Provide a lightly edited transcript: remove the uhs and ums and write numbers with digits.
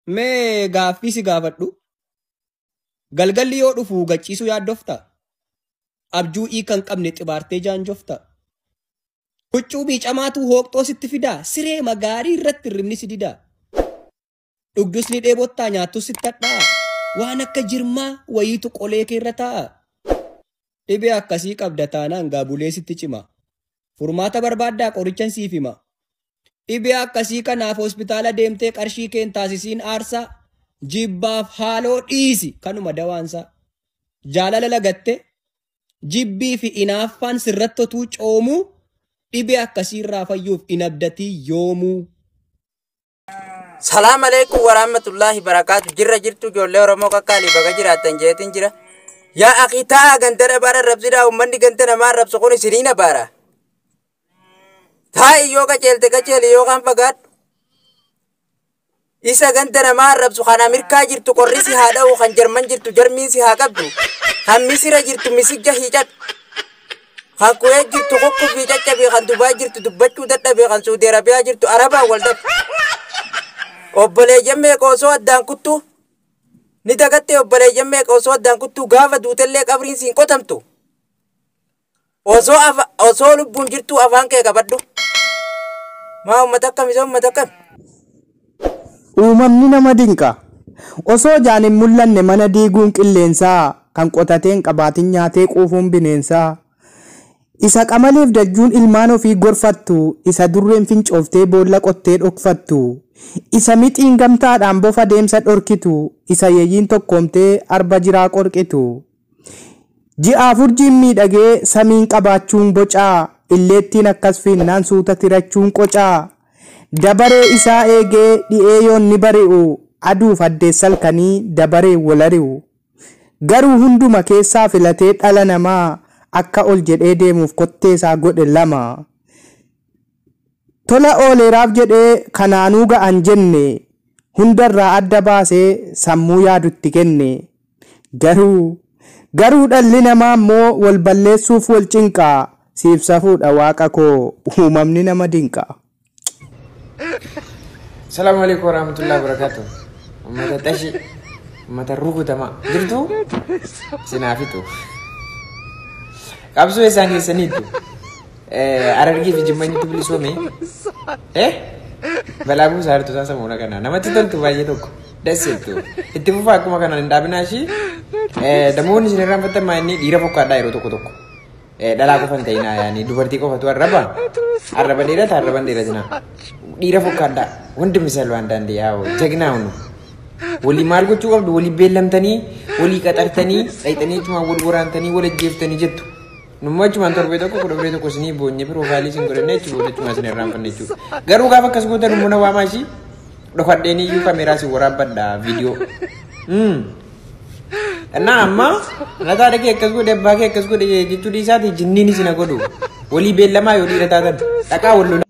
Mee gaaffii si gaafadhu. Galgalli yoo dhufu gachiisuu yaaddofta? Abjuu kan qabne xibaartee jaanjofta? Huccuu miicamaatu hooqxoo sitti fidaa? Siree magaarii irratti hirribni si didaa? Dhugdusni dheebottaa nyaattus sitti hadhaa? Waan akka jirmaa wayiitu qolee kee irra taa'a? Dhibee akkasii qabda taanaan gaabulee sitti cima. Furmaata barbaaddaa qorichan siif hima. Dhibee akkasii kanaaf hospitaala deemtee qarshii keen taasisiin aarsaa. Jibbaaf haaloo dhiisi kanuma dawaansaa. Jaalala lagatte jibbii fi inaaffaan sirrattotuu coomuu dhibee akkasii irraa fayyuuf inabdatii yoomuu. Salaam alaikum warahmatullahi wabarakatuh. Jirra jirtu ijoollee Oromoo kakkaali baga jiraattan jeetin jira. Yaa aqiitaa gantana baara rabsiidhaa uummanni ganta namaa rabsu kun isiniina baara. Taa'i yoo qaceeli yoo kan fagaadhu. Isa ganta namaa rabsu kan Ameerikaa jirtu qorrisi haa dha'u kan Jarman jirtu jarmiinsi haa qabdu. Kan Misira jirtu misigja hiicadhu. Kan Kuwait jirtu kukkufii caccabe kan Dubaay jirtu dubbachuu dadhabe kan Saudi Arabiyaa jirtu Arabaa wal dhabe. Obboleeyyan meeqa osoo addaan kuttu ni dagatte obboleeyyan meeqa osoo addaan kuttu gaafa duutellee qabriin siin qotamtu. Osoo lubbuun jirtu afaan kee qabadhu. Maa uummata akkam isa uummata akkam? Uumamni nama dinqa. Osoo jaan hin mul'anne mana diiguun qilleensaa kan qotateen qabaatiin nyaatee quufuun bineensaa. Isa qamaleef dajjuun ilmaan ofii gorfattu, isa durreen fincooftee boolla qottee dhokfattu. Isa mixiin gamtaadhaan bofa deemsa dhorkitu, isa yeeyyiin tokkoomtee arba jiraa qorqitu. Ji'a afur jiin miidhagee samiin qabaachuun bocaa, illeettiin akkas fiinnaan suuta tirachuun qocaa. Dabaree isaa eegee dhi'ee yoon ni bari'u, aduuf addeessa halkanii dabaree walari'u. Garuu hunduma keessaa filatee dhala namaa akka ol jedhee deemuuf kottee isaa godhe lama. Tola ooleeraaf jedhee kanaanuu ga'an jenne, hundarraa adda baasee sammuu yaadutti kenne. Garuu dhalli namaa immoo wal balleessuuf wal cinqaa, siif safuudha waaqa koo uumamni nama dinqa. Assalamualaikum warahmatullahi wabarakatuh. Ummata tashi, ummata rukutama jirtu sinaafitu. Qabsoo isaan keessaniitu Harargee fi Jimmaanitti bilisoomi. Balaa buusaa jirtu taasisaa muuna kana namatti toltu baay'ee tokko dasseettu itti fufaa akkuma kana hin dhaabinaashii damoonni isin irraanfattamaa inni dhiira fokkaadhaa yeroo tokko tokko dhalaa qofa hin ta'inaa yaani dubartii qofatu arraba dheerata arraban dheeratina dhiira fokkaadhaa wanti misaal waan dandee yaa'u jagnaa hunu walii maal gochuu qabdu walii beellamtanii walii qaxartanii dhayxanii ittuma wal waraantanii wal ajjeeftanii jettu. Numma cuman torbee tokko kuduree tokko sinii boonye piroofaayilii sin godhannee jechuudha cuma sin irraanfanne jechuudha. Garuu gaafa akkas gootan nummuuna waamaashii dhokadheen iyyuu kaameeraa si waraabbadha viidiyoo. Innaa amma lataa dhaqee akkas godhe abbaa kee akkas godhe jechuudha isaati jinniin isin godhu walii beellamaa yoo dhiira taatan dhaqaa wal lola.